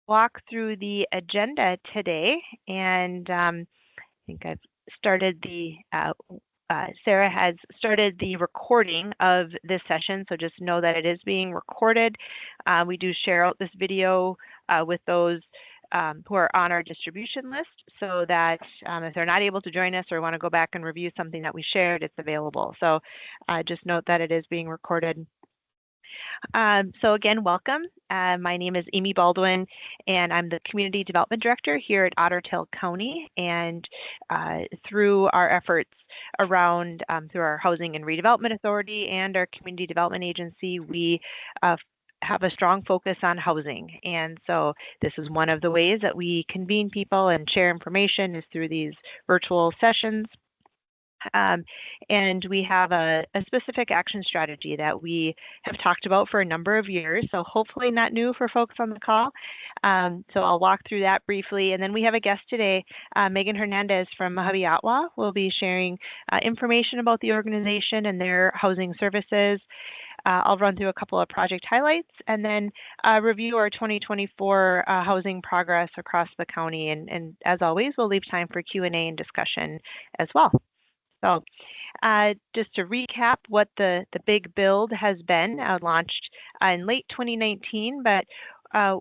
walk through the agenda today, and I think I've started the Sarah has started the recording of this session, so just know that it is being recorded. We do share out this video with those who are on our distribution list, so that if they're not able to join us or want to go back and review something that we shared, it's available. So just note that it is being recorded. So again, welcome. My name is Amy Baldwin, and I'm the Community Development Director here at Otter County. And through our efforts around, through our Housing and Redevelopment Authority and our Community Development Agency, we have a strong focus on housing. And so this is one of the ways that we convene people and share information is through these virtual sessions. And we have a specific action strategy that we have talked about for a number of years, so hopefully not new for folks on the call. So I'll walk through that briefly, and then we have a guest today, Megan Hernandez from MAHUBE-OTWA. Will be sharing information about the organization and their housing services. I'll run through a couple of project highlights and then review our 2024 housing progress across the county. And as always, we'll leave time for Q&A and discussion as well. So just to recap what the big build has been, launched in late 2019, but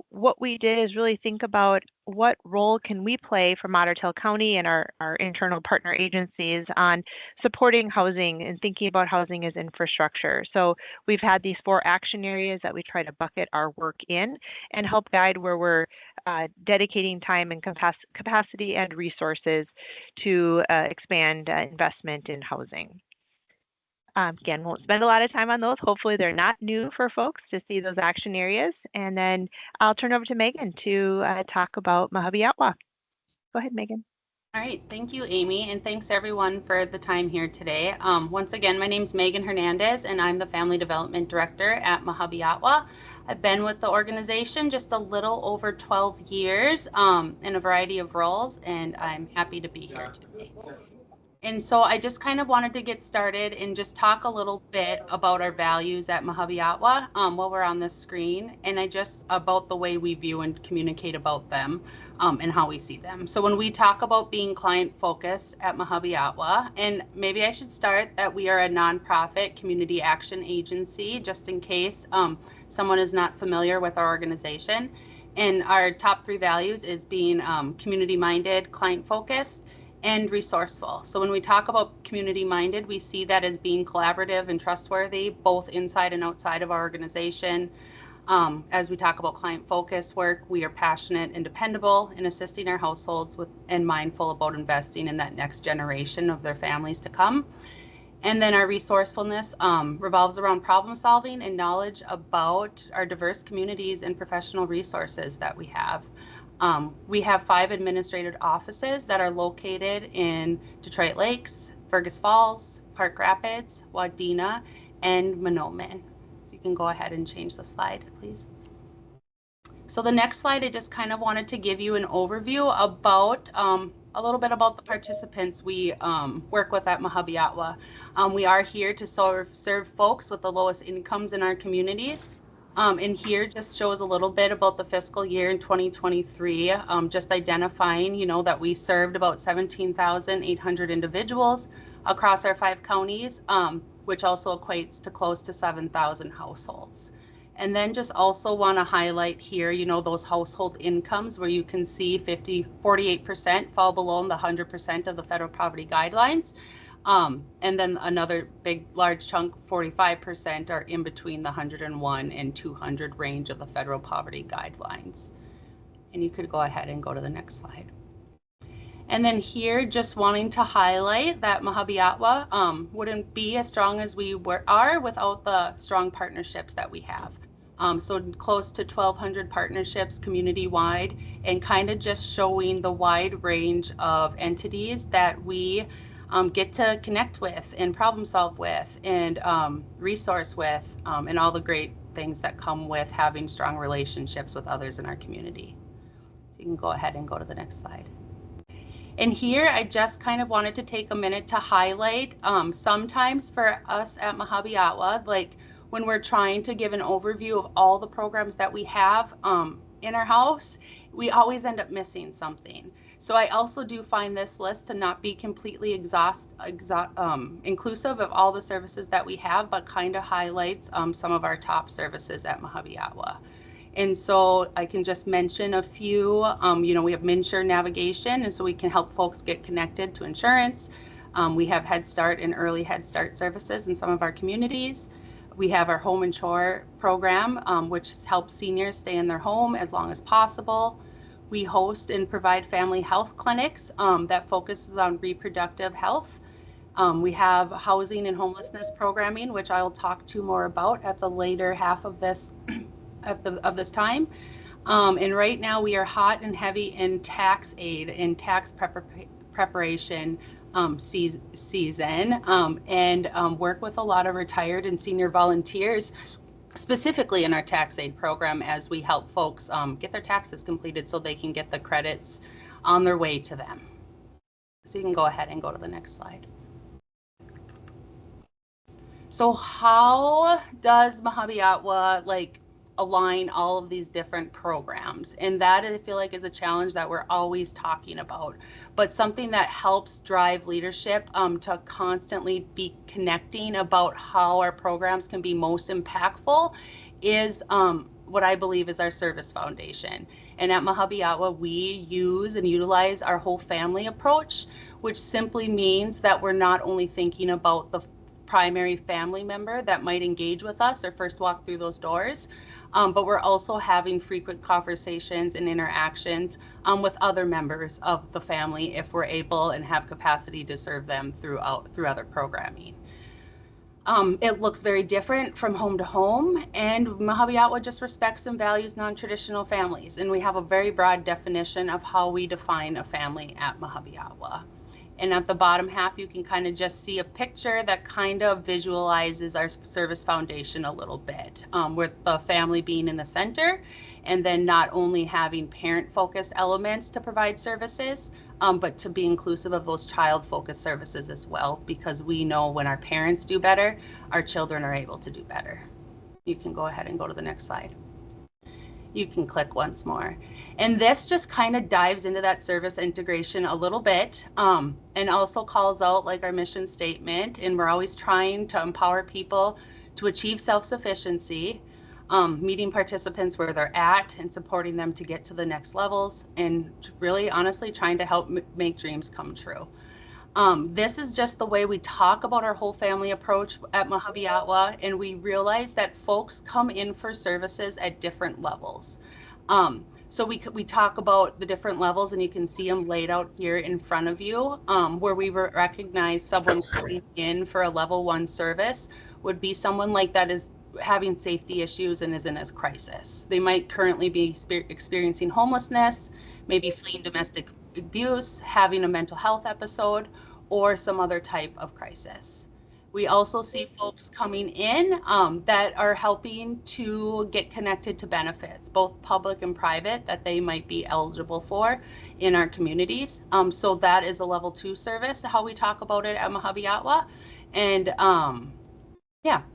what we did is really think about what role can we play from Otter County and our internal partner agencies on supporting housing and thinking about housing as infrastructure. So we've had these 4 action areas that we try to bucket our work in and help guide where we're dedicating time and capacity and resources to expand investment in housing. Again, won't spend a lot of time on those. Hopefully they're not new for folks to see those action areas. And then I'll turn over to Megan to talk about MAHUBE-OTWA. Go ahead, Megan. All right, thank you, Amy, and thanks everyone for the time here today. Once again, my name is Megan Hernandez, and I'm the Family Development Director at MAHUBE-OTWA. I've been with the organization just a little over 12 years in a variety of roles, and I'm happy to be here today. And so I just kind of wanted to get started and just talk a little bit about our values at MAHUBE-OTWA while we're on the screen, and about the way we view and communicate about them and how we see them. So when we talk about being client focused at MAHUBE-OTWA, and maybe I should start that we are a nonprofit community action agency, just in case someone is not familiar with our organization. And our top 3 values is being community minded, client focused, and resourceful. So when we talk about community minded, we see that as being collaborative and trustworthy, both inside and outside of our organization. As we talk about client focused work, we are passionate and dependable in assisting our households and mindful about investing in that next generation of their families to come. And then our resourcefulness revolves around problem solving and knowledge about our diverse communities and professional resources that we have. We have 5 administrative offices that are located in Detroit Lakes, Fergus Falls, Park Rapids, Wadena, and Mahnomen. So you can go ahead and change the slide, please. So the next slide, I just kind of wanted to give you an overview about a little bit about the participants we work with at MAHUBE-OTWA. We are here to serve folks with the lowest incomes in our communities. And here just shows a little bit about the fiscal year in 2023, just identifying, that we served about 17,800 individuals across our 5 counties, which also equates to close to 7,000 households. And then just also want to highlight here, those household incomes where you can see 48% fall below the 100% of the federal poverty guidelines. And then another large chunk, 45%, are in between the 101 and 200 range of the federal poverty guidelines. And you could go ahead and go to the next slide. And then here, just wanting to highlight that MAHUBE-OTWA wouldn't be as strong as we are without the strong partnerships that we have. So close to 1,200 partnerships community-wide, and kind of just showing the wide range of entities that we get to connect with and problem solve with and resource with, and all the great things that come with having strong relationships with others in our community. So you can go ahead and go to the next slide. And here I just kind of wanted to take a minute to highlight sometimes for us at MAHUBE-OTWA, like when we're trying to give an overview of all the programs that we have in our house, we always end up missing something. So I also do find this list to not be completely inclusive of all the services that we have, but kind of highlights some of our top services at MAHUBE-OTWA. And so I can just mention a few. We have MNsure navigation, and so we can help folks get connected to insurance. We have Head Start and early Head Start services in some of our communities. We have our Home and Chore program, which helps seniors stay in their home as long as possible. We host and provide family health clinics that focuses on reproductive health. We have housing and homelessness programming, which I will talk to more about at the later half of this of this time. And right now we are hot and heavy in tax aid and tax preparation season, and work with a lot of retired and senior volunteers, specifically in our tax aid program, as we help folks get their taxes completed so they can get the credits on their way to them. So you can go ahead and go to the next slide. So how does MAHUBE-OTWA align all of these different programs? And that, I feel like, is a challenge that we're always talking about, but something that helps drive leadership to constantly be connecting about how our programs can be most impactful is what I believe is our service foundation. And at MAHUBE-OTWA, we use and utilize our whole family approach, which simply means that we're not only thinking about the primary family member that might engage with us or first walk through those doors, but we're also having frequent conversations and interactions with other members of the family if we're able and have capacity to serve them through other programming. It looks very different from home to home, and MAHUBE-OTWA just respects and values non-traditional families, and we have a very broad definition of how we define a family at MAHUBE-OTWA. And at the bottom half, you can kind of just see a picture that kind of visualizes our service foundation a little bit, with the family being in the center, and then not only having parent-focused elements to provide services, but to be inclusive of those child-focused services as well, because we know when our parents do better, our children are able to do better. You can go ahead and go to the next slide. You can click once more. And this just kind of dives into that service integration a little bit, and also calls out our mission statement. And we're always trying to empower people to achieve self-sufficiency, meeting participants where they're at and supporting them to get to the next levels, and really honestly trying to help make dreams come true. This is just the way we talk about our whole family approach at MAHUBE-OTWA, and we realize that folks come in for services at different levels. So we talk about the different levels, and you can see them laid out here in front of you, where we recognize someone coming in for a level 1 service would be someone that is having safety issues and is in a crisis. They might currently be experiencing homelessness, maybe fleeing domestic abuse, having a mental health episode, or some other type of crisis. We also see folks coming in that are helping to get connected to benefits, both public and private, that they might be eligible for in our communities. So that is a level 2 service, how we talk about it at MAHUBE-OTWA. And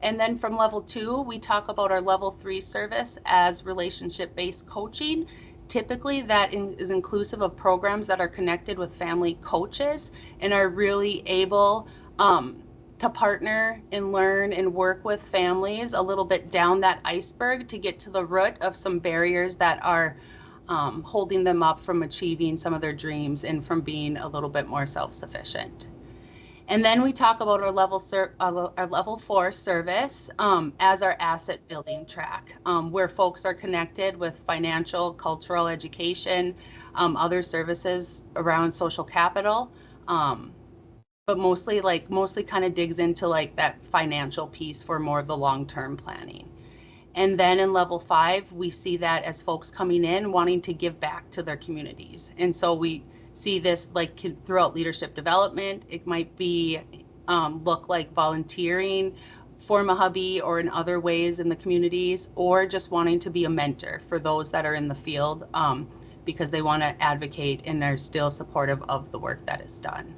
and then from level 2, we talk about our level 3 service as relationship-based coaching. Typically that is inclusive of programs that are connected with family coaches and are really able to partner and learn and work with families a little bit down that iceberg to get to the root of some barriers that are holding them up from achieving some of their dreams and from being a little bit more self-sufficient. And then we talk about our level 4 service as our asset building track, where folks are connected with financial, cultural, education, other services around social capital, but mostly kind of digs into that financial piece for more of the long-term planning. And then in level 5, we see that as folks coming in wanting to give back to their communities. And so we see this throughout leadership development. It might be look like volunteering for MAHUBE or in other ways in the communities, or just wanting to be a mentor for those that are in the field because they want to advocate and are still supportive of the work that is done.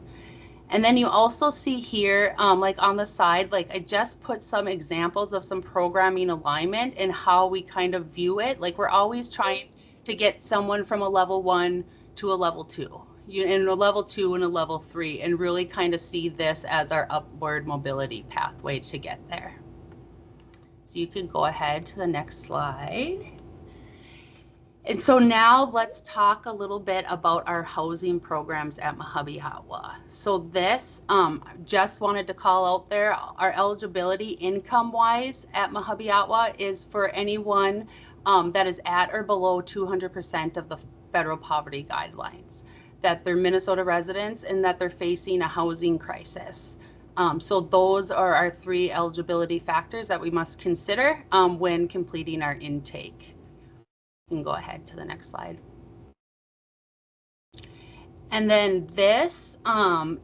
And then you also see here, on the side, I just put some examples of some programming alignment and how we kind of view it. We're always trying to get someone from a level 1 to a level 2, and a level 2 and a level 3, and really kind of see this as our upward mobility pathway to get there. So you can go ahead to the next slide. And so now let's talk a little bit about our housing programs at MAHUBE-OTWA. So this, just wanted to call out there, our eligibility income-wise at MAHUBE-OTWA is for anyone that is at or below 200% of the federal poverty guidelines, that they're Minnesota residents, and that they're facing a housing crisis. So those are our 3 eligibility factors that we must consider when completing our intake. You can go ahead to the next slide. And then this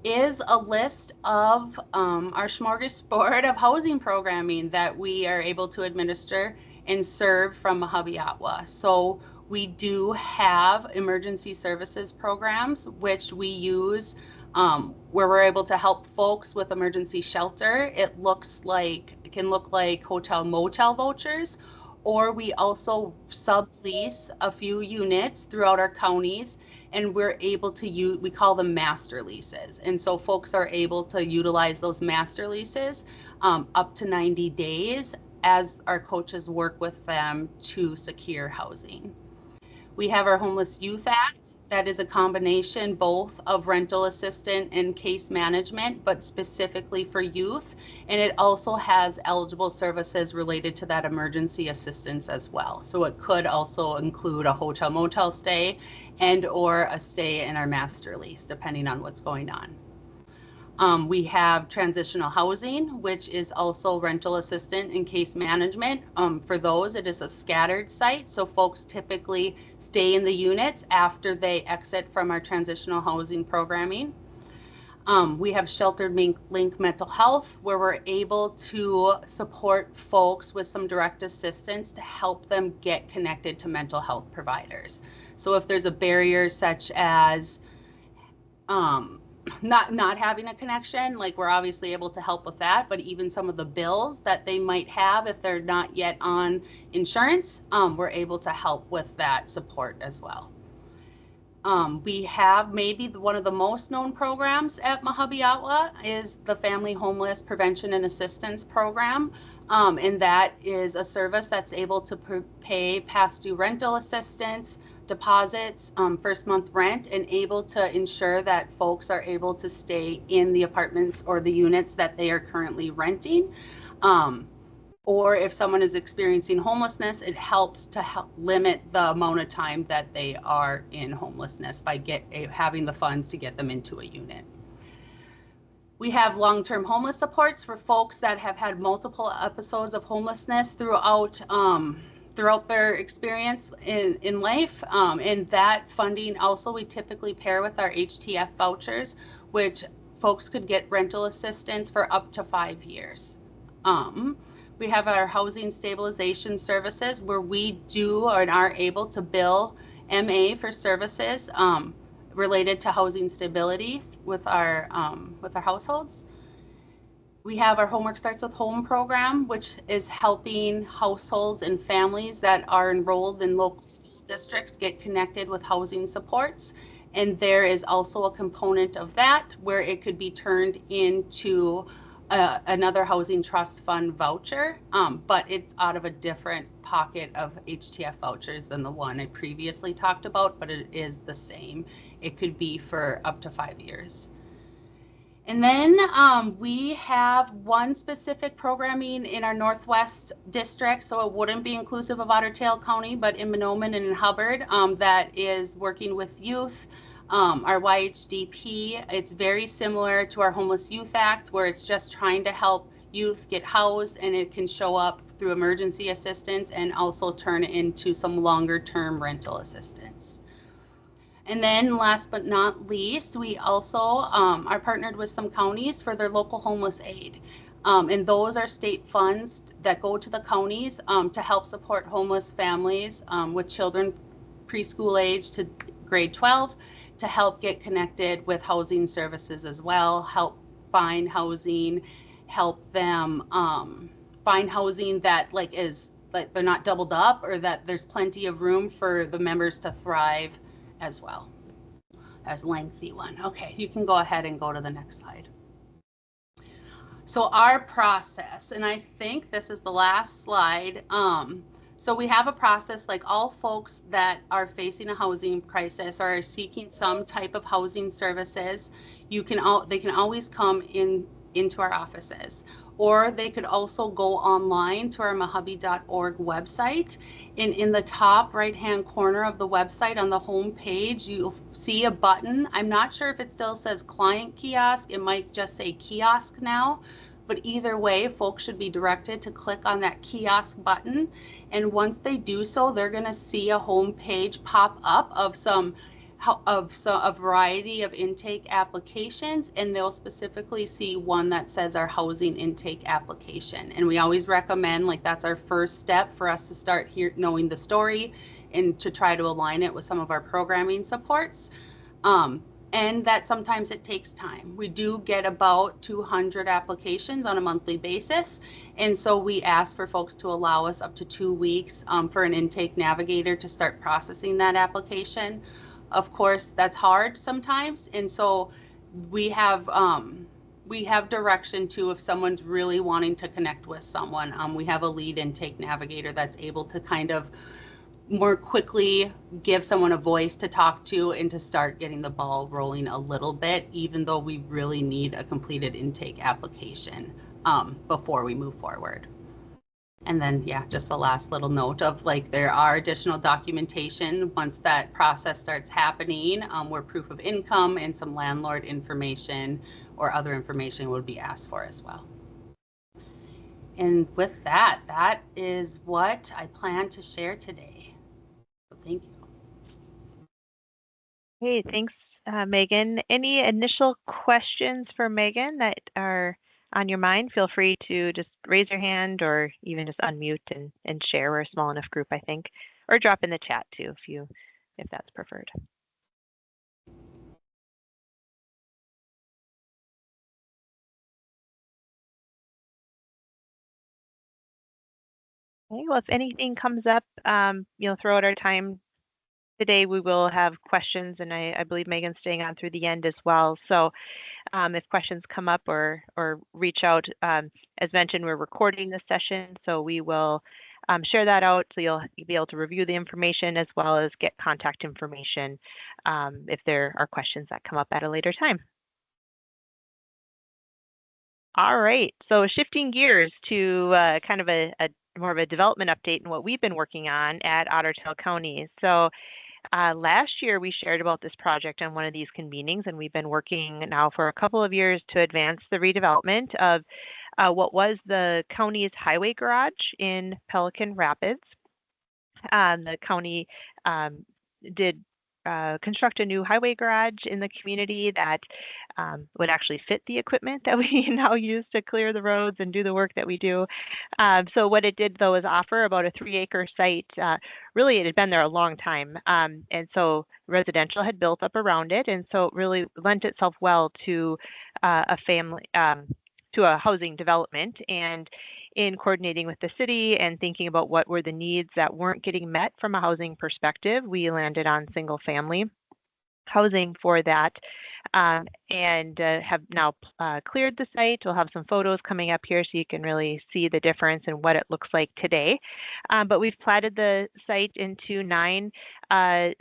is a list of our smorgasbord of housing programming that we are able to administer and serve from MAHUBE-OTWA. So we do have emergency services programs, which we use where we're able to help folks with emergency shelter. It can look like hotel motel vouchers, or we also sublease a few units throughout our counties, and we're able to use, we call them master leases. And so folks are able to utilize those master leases up to 90 days as our coaches work with them to secure housing. We have our Homeless Youth Act. That is a combination both of rental assistance and case management, but specifically for youth. And it also has eligible services related to that emergency assistance as well. So it could also include a hotel motel stay and or a stay in our master lease, depending on what's going on. We have transitional housing, which is also rental assistance and case management. For those, it is a scattered site, so folks typically stay in the units after they exit from our transitional housing programming. We have Sheltered Link Mental Health, where we're able to support folks with some direct assistance to help them get connected to mental health providers. So if there's a barrier such as not having a connection, like we're obviously able to help with that, but even some of the bills that they might have if they're not yet on insurance, we're able to help with that support as well. We have maybe one of the most known programs at MAHUBE-OTWA is the Family Homeless Prevention and Assistance Program. And that is a service that's able to pay past due rental assistance, deposits, first month rent, and able to ensure that folks are able to stay in the apartments or the units that they are currently renting. Or if someone is experiencing homelessness, it helps to limit the amount of time that they are in homelessness by having the funds to get them into a unit. We have long-term homeless supports for folks that have had multiple episodes of homelessness throughout their experience in life. And that funding also we typically pair with our HTF vouchers, which folks could get rental assistance for up to 5 years. We have our housing stabilization services, where we do and are able to bill MA for services related to housing stability with our households. We have our Homework Starts with Home program, which is helping households and families that are enrolled in local school districts get connected with housing supports. And there is also a component of that where it could be turned into another housing trust fund voucher, but it's out of a different pocket of HTF vouchers than the one I previously talked about, but it is the same. It could be for up to 5 years. And then we have one specific programming in our Northwest district, so it wouldn't be inclusive of Ottertail County, but in Mahnomen and in Hubbard, that is working with youth. Our YHDP, it's very similar to our Homeless Youth Act, where it's just trying to help youth get housed, and it can show up through emergency assistance and also turn into some longer term rental assistance. And then last but not least, we also are partnered with some counties for their local homeless aid. And those are state funds that go to the counties to help support homeless families with children preschool age to grade 12, to help get connected with housing services as well, help find housing, help them find housing that is like they're not doubled up, or that there's plenty of room for the members to thrive as well. As lengthy one. Okay, you can go ahead and go to the next slide. So our process, and I think this is the last slide. So we have a process like all folks that are facing a housing crisis or are seeking some type of housing services. They can always come into our offices, or they could also go online to our MAHUBE.org website. In the top right-hand corner of the website on the home page, you'll see a button. I'm not sure if it still says client kiosk. It might just say kiosk now. But either way, folks should be directed to click on that kiosk button. And once they do so, they're going to see a home page pop up of a variety of intake applications, and they'll specifically see one that says our housing intake application. And we always recommend, like, that's our first step for us to start knowing the story and to try to align it with some of our programming supports. And that sometimes it takes time. We do get about 200 applications on a monthly basis. And so we ask for folks to allow us up to 2 weeks for an intake navigator to start processing that application. Of course, that's hard sometimes. And so we have direction too if someone's really wanting to connect with someone. We have a lead intake navigator that's able to kind of more quickly give someone a voice to talk to and to start getting the ball rolling a little bit, even though we really need a completed intake application before we move forward. And then, yeah, just the last little note of, like, there are additional documentation once that process starts happening, where proof of income and some landlord information or other information would be asked for as well. And with that, that is what I plan to share today. So thank you. Hey, thanks, Megan. Any initial questions for Megan that are on your mind? Feel free to just raise your hand or even just unmute and share. We're a small enough group, I think, or drop in the chat too if that's preferred. Okay, well, if anything comes up, throughout our time today, we will have questions, and I believe Megan's staying on through the end as well. So if questions come up or reach out, as mentioned, we're recording this session, so we will share that out so you'll be able to review the information as well as get contact information if there are questions that come up at a later time. All right, so shifting gears to kind of a more of a development update and what we've been working on at Otter County. So last year we shared about this project on one of these convenings, and we've been working now for a couple of years to advance the redevelopment of what was the county's highway garage in Pelican Rapids. The county did construct a new highway garage in the community that would actually fit the equipment that we now use to clear the roads and do the work that we do. So what it did, though, is offer about a 3-acre site. Really, it had been there a long time, and so residential had built up around it, and so it really lent itself well to a housing development. And in coordinating with the city and thinking about what were the needs that weren't getting met from a housing perspective, we landed on single family housing for that, and have now cleared the site. We'll have some photos coming up here so you can really see the difference and what it looks like today. But we've platted the site into 9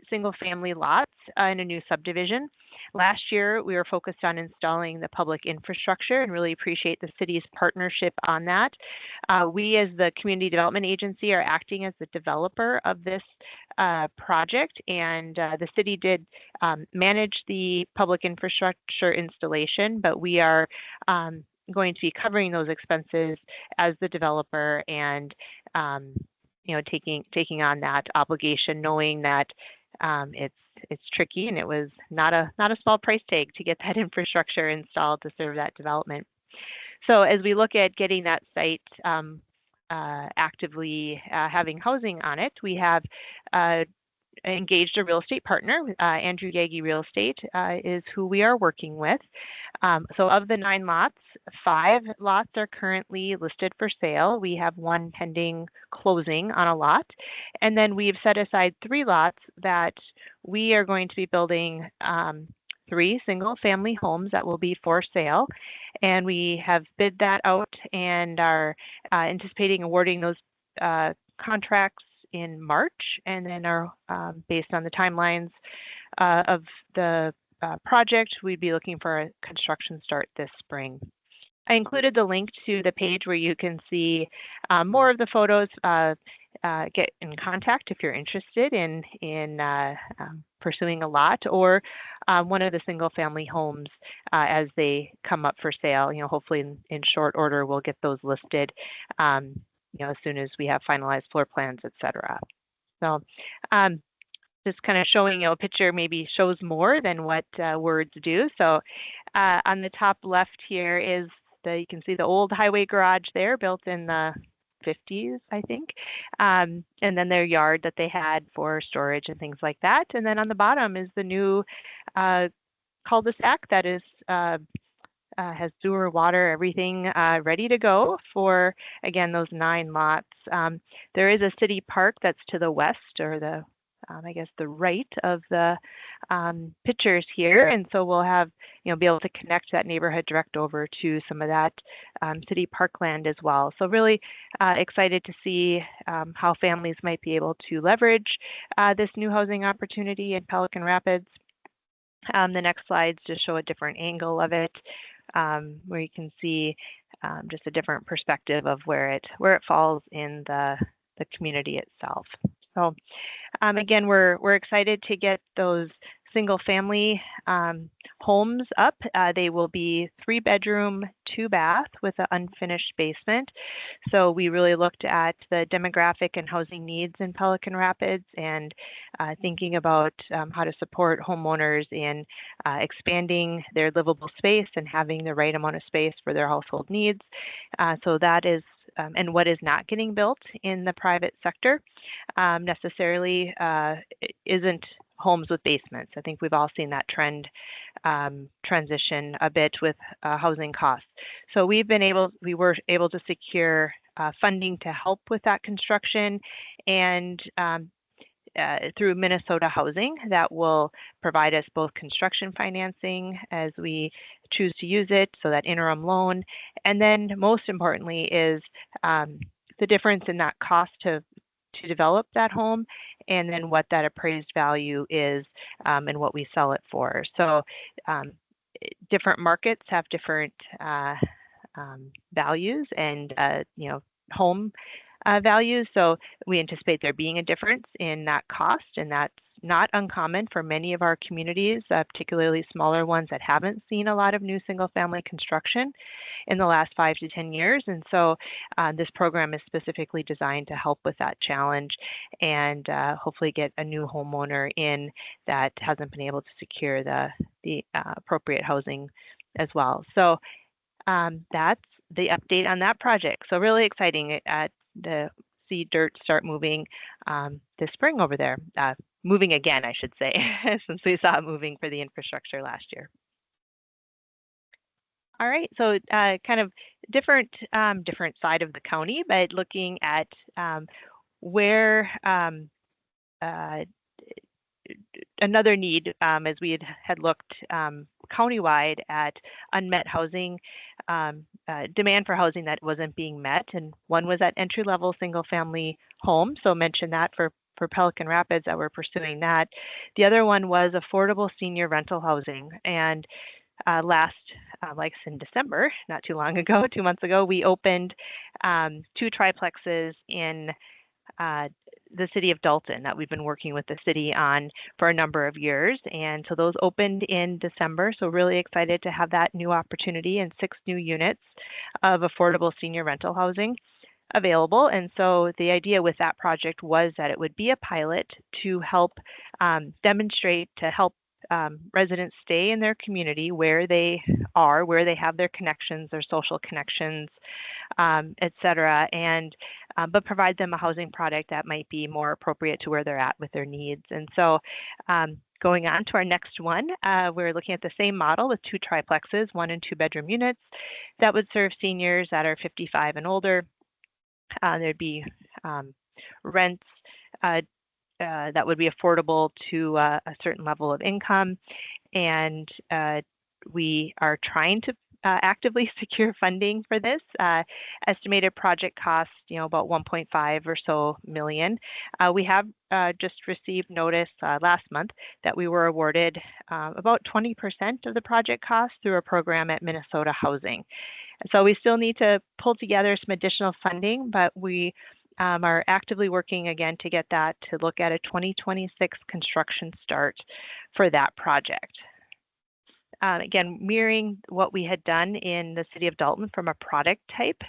single family lots in a new subdivision. Last year, we were focused on installing the public infrastructure and really appreciate the city's partnership on that. We, as the community development agency, are acting as the developer of this project, and the city did manage the public infrastructure installation, but we are going to be covering those expenses as the developer and taking on that obligation, knowing that it's tricky, and it was not a small price tag to get that infrastructure installed to serve that development. So as we look at getting that site actively having housing on it, we have engaged a real estate partner. Andrew Yagi Real Estate is who we are working with. So of the 9 lots, 5 lots are currently listed for sale. We have 1 pending closing on a lot. And then we've set aside 3 lots that we are going to be building 3 single-family homes that will be for sale. And we have bid that out and are anticipating awarding those contracts in March, and then are based on the timelines of the project, we'd be looking for a construction start this spring. I included the link to the page where you can see more of the photos. Get in contact if you're interested in pursuing a lot or one of the single family homes as they come up for sale. Hopefully in short order, we'll get those listed as soon as we have finalized floor plans, etc. So just kind of showing, a picture maybe shows more than what words do. So on the top left here is you can see the old highway garage there, built in the 50s, I think. And then their yard that they had for storage and things like that. And then on the bottom is the new cul-de-sac that is has sewer, water, everything ready to go for, again, those 9 lots. There is a city park that's to the west, or the I guess the right of the pictures here, and so we'll have be able to connect that neighborhood direct over to some of that city parkland as well. So really excited to see how families might be able to leverage this new housing opportunity in Pelican Rapids. The next slides just show a different angle of it, where you can see just a different perspective of where it falls in the community itself. So again, we're excited to get those single family homes up. They will be 3-bedroom, 2-bath with an unfinished basement. So we really looked at the demographic and housing needs in Pelican Rapids and thinking about how to support homeowners in expanding their livable space and having the right amount of space for their household needs. So that is and what is not getting built in the private sector necessarily isn't homes with basements. I think we've all seen that trend transition a bit with housing costs. So we were able to secure funding to help with that construction, and through Minnesota Housing that will provide us both construction financing as we choose to use it, so that interim loan, and then most importantly is the difference in that cost to develop that home, and then what that appraised value is and what we sell it for. So different markets have different values and home values. So we anticipate there being a difference in that cost, and that's not uncommon for many of our communities, particularly smaller ones that haven't seen a lot of new single family construction in the last 5 to 10 years. And so this program is specifically designed to help with that challenge and hopefully get a new homeowner in that hasn't been able to secure the appropriate housing as well. So that's the update on that project. So really exciting to see dirt start moving this spring over there. Moving again, I should say, since we saw it moving for the infrastructure last year. All right, so kind of different side of the county, but looking at where another need, as we had looked countywide at unmet housing, demand for housing that wasn't being met, and one was that entry-level single-family home. So mention that for Pelican Rapids that we're pursuing that. The other one was affordable senior rental housing, and like in December, not too long ago, 2 months ago, we opened 2 triplexes in the city of Dalton that we've been working with the city on for a number of years. And so those opened in December. So really excited to have that new opportunity and 6 new units of affordable senior rental housing available. And so the idea with that project was that it would be a pilot to help demonstrate, to help residents stay in their community where they are, where they have their connections, their social connections, et cetera, and but provide them a housing product that might be more appropriate to where they're at with their needs. And so going on to our next one, we're looking at the same model with 2 triplexes, 1 and 2 bedroom units that would serve seniors that are 55 and older. There'd be rents that would be affordable to a certain level of income. And we are trying to actively secure funding for this. Estimated project cost, about 1.5 or so million. We have just received notice last month that we were awarded about 20% of the project cost through a program at Minnesota Housing. So we still need to pull together some additional funding, but we are actively working again to get that to look at a 2026 construction start for that project. Again, mirroring what we had done in the city of Dalton from a product type.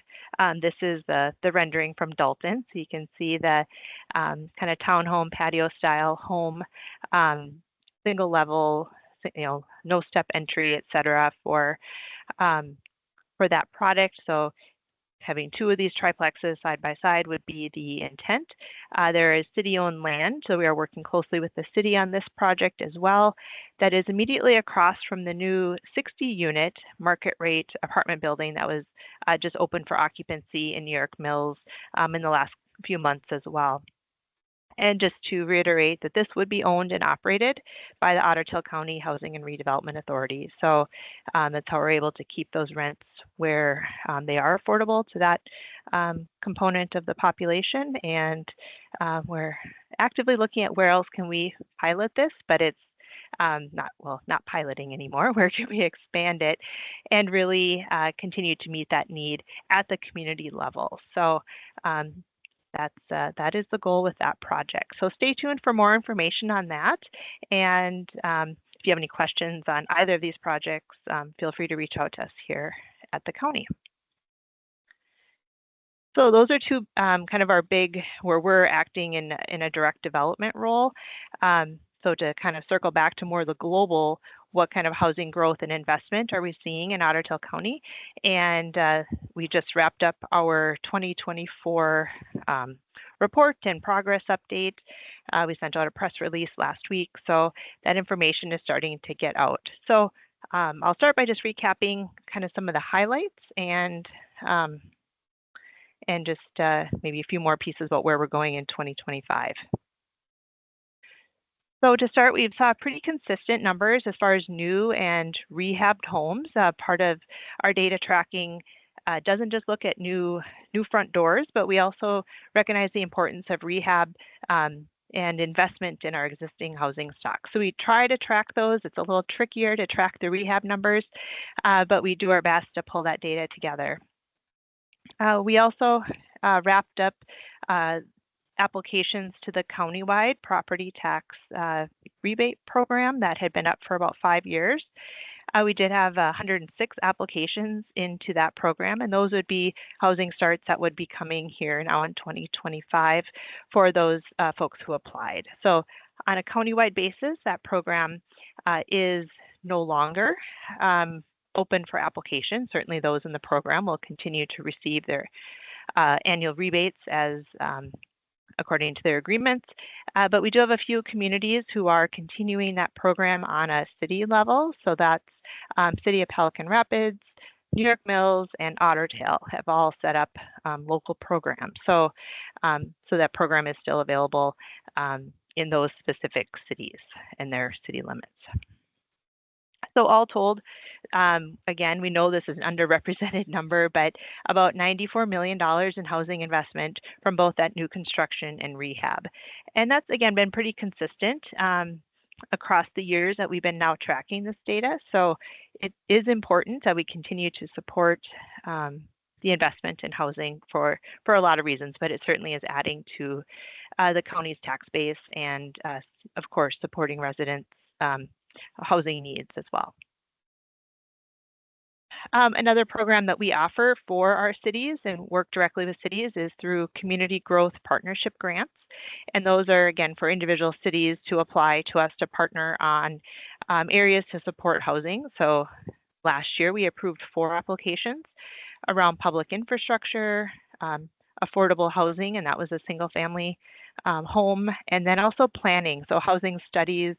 This is the rendering from Dalton. So you can see the kind of townhome patio style home, single level, no step entry, etc. for that product. So having 2 of these triplexes side by side would be the intent. There is city-owned land, so we are working closely with the city on this project as well. That is immediately across from the new 60-unit market rate apartment building that was just opened for occupancy in New York Mills in the last few months as well. And just to reiterate that this would be owned and operated by the Ottertail County Housing and Redevelopment Authority. So that's how we're able to keep those rents where they are affordable to that component of the population. And we're actively looking at where else can we pilot this, but it's not piloting anymore. Where can we expand it and really continue to meet that need at the community level? So that is the goal with that project. So stay tuned for more information on that. And if you have any questions on either of these projects, feel free to reach out to us here at the county. So those are 2 kind of our big, where we're acting in a direct development role. So to kind of circle back to more the global, what kind of housing growth and investment are we seeing in Ottertail County? And we just wrapped up our 2024 report and progress update. We sent out a press release last week, so that information is starting to get out. So I'll start by just recapping kind of some of the highlights and just maybe a few more pieces about where we're going in 2025. So to start, we've saw pretty consistent numbers as far as new and rehabbed homes. Part of our data tracking doesn't just look at new front doors, but we also recognize the importance of rehab and investment in our existing housing stock. So we try to track those. It's a little trickier to track the rehab numbers, but we do our best to pull that data together. We also wrapped up applications to the countywide property tax rebate program that had been up for about 5 years. We did have 106 applications into that program, and those would be housing starts that would be coming here now in 2025 for those folks who applied. So on a countywide basis, that program is no longer open for application. Certainly those in the program will continue to receive their annual rebates as according to their agreements. But we do have a few communities who are continuing that program on a city level. So that's City of Pelican Rapids, New York Mills, and Ottertail have all set up local programs. So that program is still available in those specific cities and their city limits. So all told, again, we know this is an underrepresented number, but about $94 million in housing investment from both that new construction and rehab. And that's, again, been pretty consistent across the years that we've been now tracking this data. So it is important that we continue to support the investment in housing for a lot of reasons, but it certainly is adding to the county's tax base and, of course, supporting residents' housing needs as well. Another program that we offer for our cities and work directly with cities is through community growth partnership grants. And those are, again, for individual cities to apply to us to partner on areas to support housing. So last year we approved 4 applications around public infrastructure, affordable housing, and that was a single family home, and then also planning, so housing studies,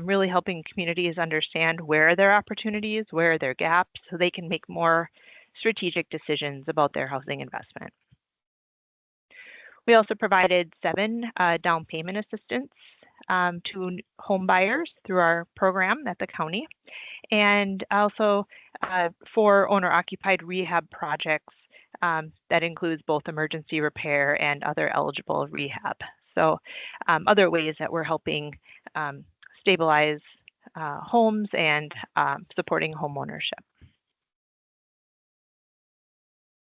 really helping communities understand where are their opportunities, where are their gaps, so they can make more strategic decisions about their housing investment. We also provided 7 down payment assistance to home buyers through our program at the county, and also 4 owner-occupied rehab projects that includes both emergency repair and other eligible rehab. So other ways that we're helping stabilize homes and supporting home ownership.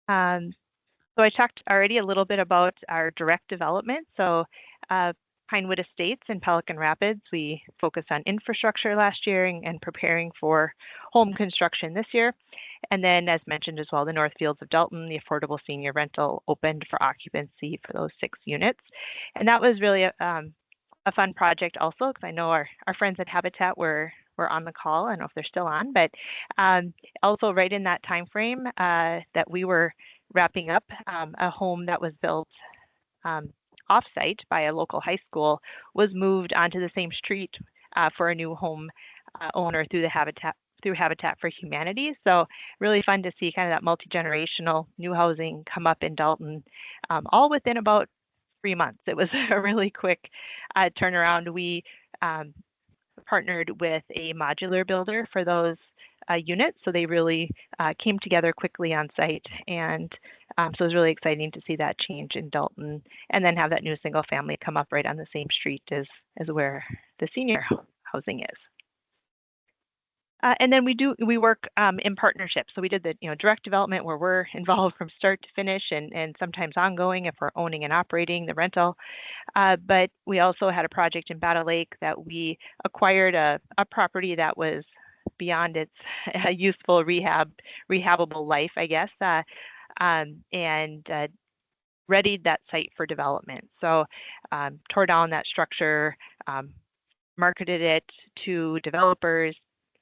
So I talked already a little bit about our direct development. So Pinewood Estates in Pelican Rapids, we focused on infrastructure last year and preparing for home construction this year. And then, as mentioned as well, the Northfields of Dalton, the affordable senior rental, opened for occupancy for those 6 units. And that was really a fun project also, because I know our friends at Habitat were on the call. I don't know if they're still on, but also right in that time frame that we were wrapping up, a home that was built off-site by a local high school was moved onto the same street for a new home owner through Habitat for Humanity. So really fun to see kind of that multi-generational new housing come up in Dalton, all within about 3 months. It was a really quick turnaround. We partnered with a modular builder for those units, so they really came together quickly on site, and so it was really exciting to see that change in Dalton, and then have that new single family come up right on the same street as where the senior housing is. And then we work in partnership. So we did the direct development where we're involved from start to finish, and sometimes ongoing if we're owning and operating the rental. But we also had a project in Battle Lake that we acquired a property that was beyond its useful rehabable life, I guess, and readied that site for development. So tore down that structure, marketed it to developers,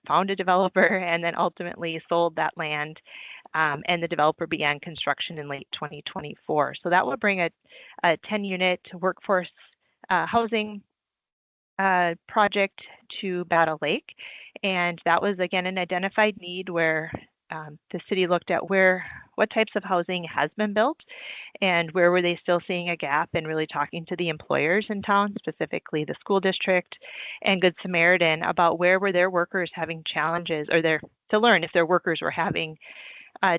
found a developer, and then ultimately sold that land, and the developer began construction in late 2024. So that will bring a 10-unit workforce housing project to Battle Lake, and that was again an identified need where the city looked at what types of housing has been built and where were they still seeing a gap, and really talking to the employers in town, specifically the school district and Good Samaritan, about where were their workers having challenges, or to learn if their workers were having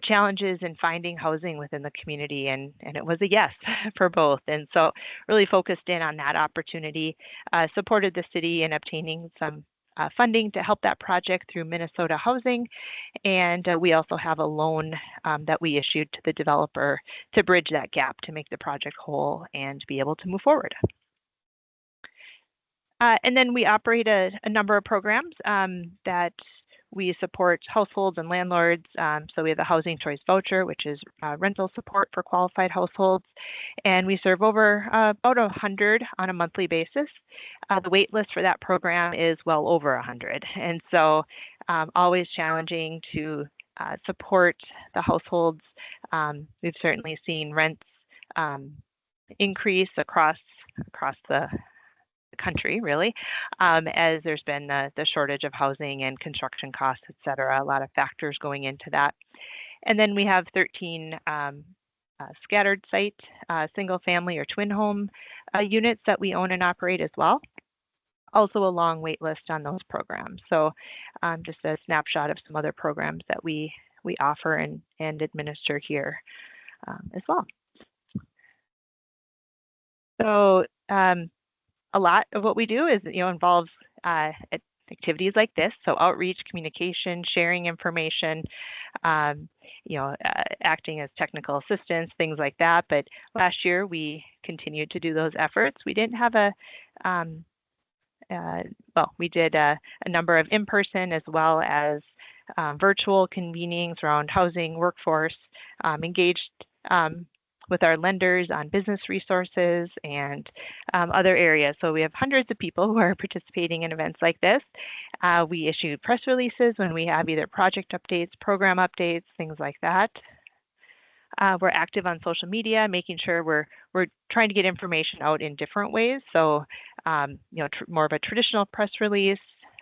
challenges in finding housing within the community, and it was a yes for both. And so really focused in on that opportunity, supported the city in obtaining some funding to help that project through Minnesota Housing, and we also have a loan that we issued to the developer to bridge that gap to make the project whole and be able to move forward. And then we operate a number of programs that we support households and landlords. So we have the Housing Choice Voucher, which is rental support for qualified households. And we serve over about 100 on a monthly basis. The wait list for that program is well over 100. And so always challenging to support the households. We've certainly seen rents increase across the country, really, as there's been the shortage of housing and construction costs, et cetera, a lot of factors going into that. And then we have 13 scattered site, single family or twin home units that we own and operate as well. Also a long wait list on those programs. So just a snapshot of some other programs that we offer and administer here as well. So a lot of what we do is, involves activities like this. So outreach, communication, sharing information, acting as technical assistants, things like that. But last year we continued to do those efforts. We didn't have we did a number of in-person as well as virtual convenings around housing, workforce, engaged with our lenders on business resources and other areas. So we have hundreds of people who are participating in events like this. We issue press releases when we have either project updates, program updates, things like that. We're active on social media, making sure we're trying to get information out in different ways. So, more of a traditional press release,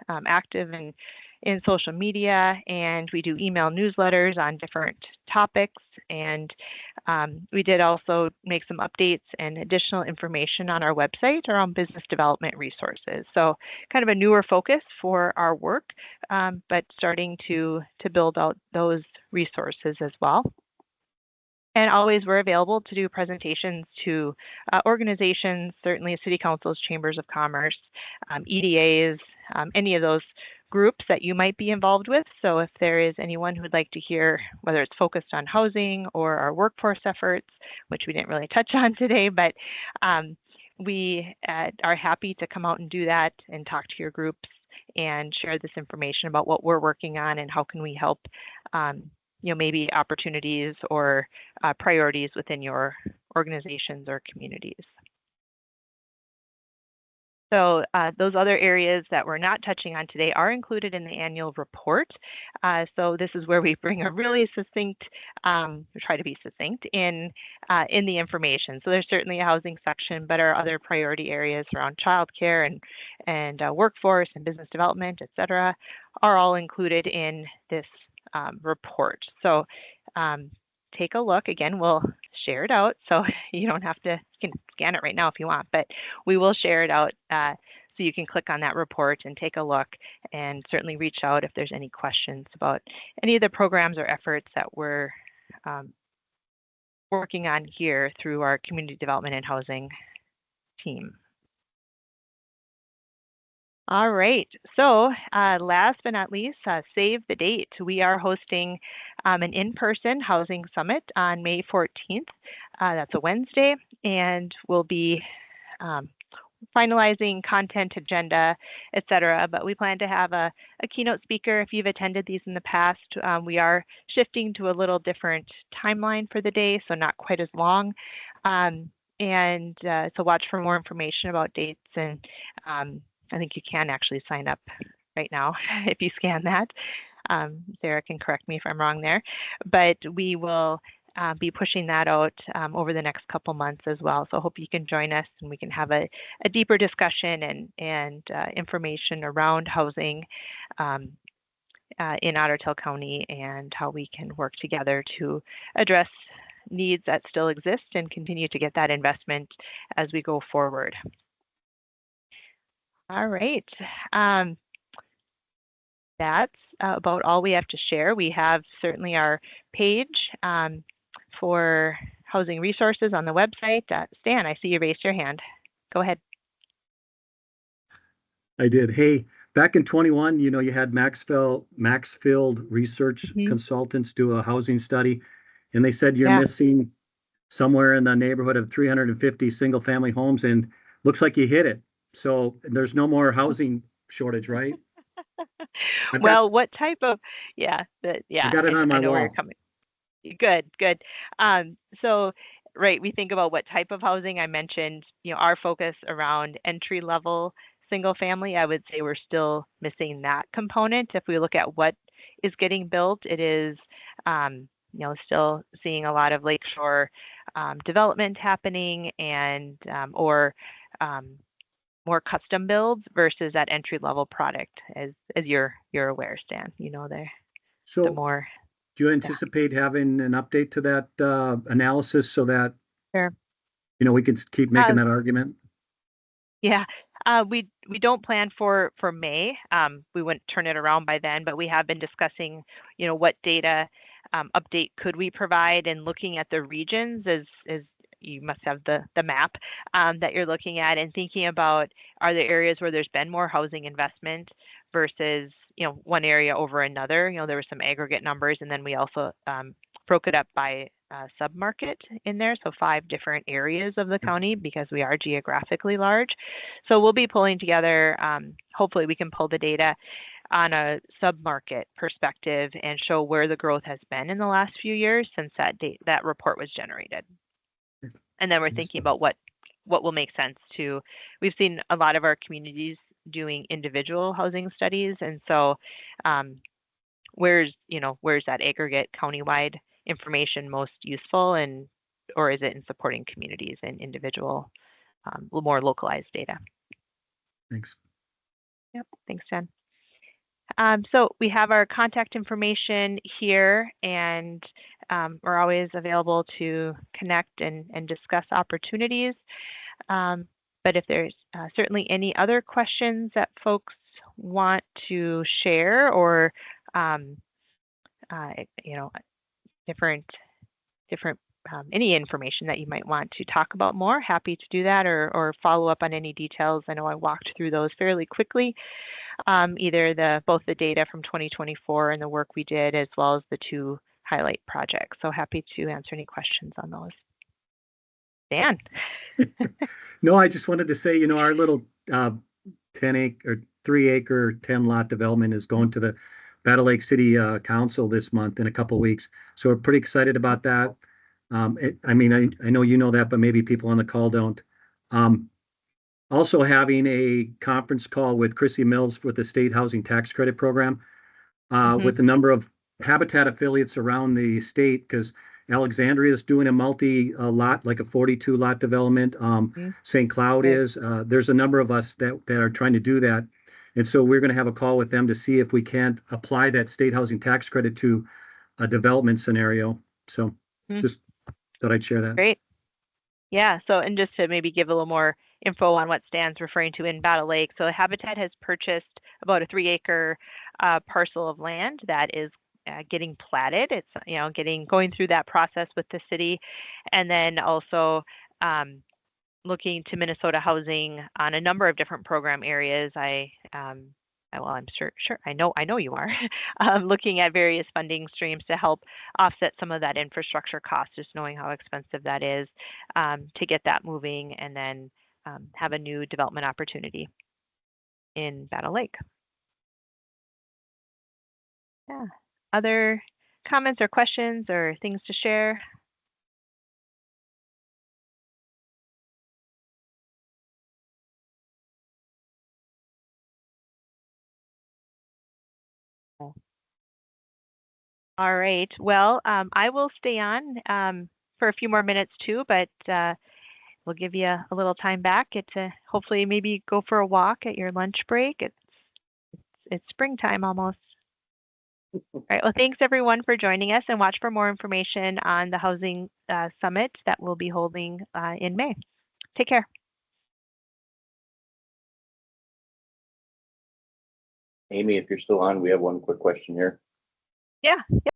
active in social media, and we do email newsletters on different topics. And we did also make some updates and additional information on our website around business development resources. So kind of a newer focus for our work, but starting to build out those resources as well. And always we're available to do presentations to organizations, certainly city councils, chambers of commerce, EDAs, any of those groups that you might be involved with. So if there is anyone who would like to hear, whether it's focused on housing or our workforce efforts, which we didn't really touch on today, but we are happy to come out and do that and talk to your groups and share this information about what we're working on and how can we help maybe opportunities or priorities within your organizations or communities. So those other areas that we're not touching on today are included in the annual report. So this is where we bring a really succinct, try to be succinct in the information. So there's certainly a housing section, but our other priority areas around childcare and workforce and business development, et cetera, are all included in this report. So take a look. Again, we'll share it out. So you don't have to, you can scan it right now if you want, but we will share it out so you can click on that report and take a look, and certainly reach out if there's any questions about any of the programs or efforts that we're working on here through our community development and housing team. All right, so last but not least, save the date. We are hosting an in-person housing summit on May 14th. That's a Wednesday, and we'll be finalizing content agenda, et cetera. But we plan to have a keynote speaker. If you've attended these in the past, we are shifting to a little different timeline for the day, so not quite as long. So watch for more information about dates, and I think you can actually sign up right now if you scan that. Sarah can correct me if I'm wrong there, but we will be pushing that out over the next couple months as well. So I hope you can join us and we can have a deeper discussion and information around housing in Ottertail County and how we can work together to address needs that still exist and continue to get that investment as we go forward. All right. That's about all we have to share. We have certainly our page for housing resources on the website. Stan, I see you raised your hand. Go ahead. I did. Hey, back in 21, you had Maxfield Research Consultants do a housing study, and they said you're missing somewhere in the neighborhood of 350 single-family homes, and looks like you hit it. So there's no more housing shortage, right? Well, what type of, I got it on my wall. Where you're coming. Good. So, right, we think about what type of housing. I mentioned, our focus around entry-level single family. I would say we're still missing that component. If we look at what is getting built, it is, still seeing a lot of lakeshore development happening and or more custom builds versus that entry-level product, as you're aware, Stan. So the more. Do you anticipate having an update to that analysis so that Sure. We can keep making that argument? Yeah, we don't plan for May. We wouldn't turn it around by then, but we have been discussing, what data update could we provide, and looking at the regions as you must have the map that you're looking at, and thinking about, are there areas where there's been more housing investment versus one area over another. There were some aggregate numbers, and then we also broke it up by submarket in there, so 5 different areas of the county because we are geographically large. So we'll be pulling together, hopefully we can pull the data on a submarket perspective and show where the growth has been in the last few years since that report was generated. And then we're thinking about what will make sense to. We've seen a lot of our communities doing individual housing studies, and so where's that aggregate countywide information most useful, and or is it in supporting communities and individual, more localized data? Thanks. Yep, thanks, Jen. So we have our contact information here, and we're always available to connect and discuss opportunities. But if there's certainly any other questions that folks want to share, or you know, different any information that you might want to talk about more, happy to do that, or follow up on any details. I know I walked through those fairly quickly, either both the data from 2024 and the work we did, as well as the 2 highlight projects. So happy to answer any questions on those. Dan. No, I just wanted to say, you know, our little 3-acre, 10-lot development is going to the Battle Lake City Council this month in a couple of weeks. So we're pretty excited about that. I mean, I know you know that, but maybe people on the call don't. Also having a conference call with Chrissy Mills with the State Housing Tax Credit Program, with a number of Habitat affiliates around the state, because Alexandria is doing a multi-lot, like a 42-lot development. St. Cloud is. There's a number of us that are trying to do that. And so we're going to have a call with them to see if we can't apply that state housing tax credit to a development scenario. So just thought I'd share that. Great. Yeah, so, and just to maybe give a little more info on what Stan's referring to in Battle Lake. So Habitat has purchased about a 3-acre parcel of land that is getting platted. It's, you know, going through that process with the city, and then also looking to Minnesota Housing on a number of different program areas. Well, I'm sure I know you are looking at various funding streams to help offset some of that infrastructure cost, just knowing how expensive that is, to get that moving, and then have a new development opportunity in Battle Lake. Yeah. Other comments or questions or things to share? All right. Well, I will stay on for a few more minutes too, but we'll give you a little time back. Get to hopefully maybe go for a walk at your lunch break. It's springtime almost. All right. Well, thanks everyone for joining us, and watch for more information on the housing summit that we'll be holding in May. Take care. Amy, if you're still on, we have one quick question here. Yeah.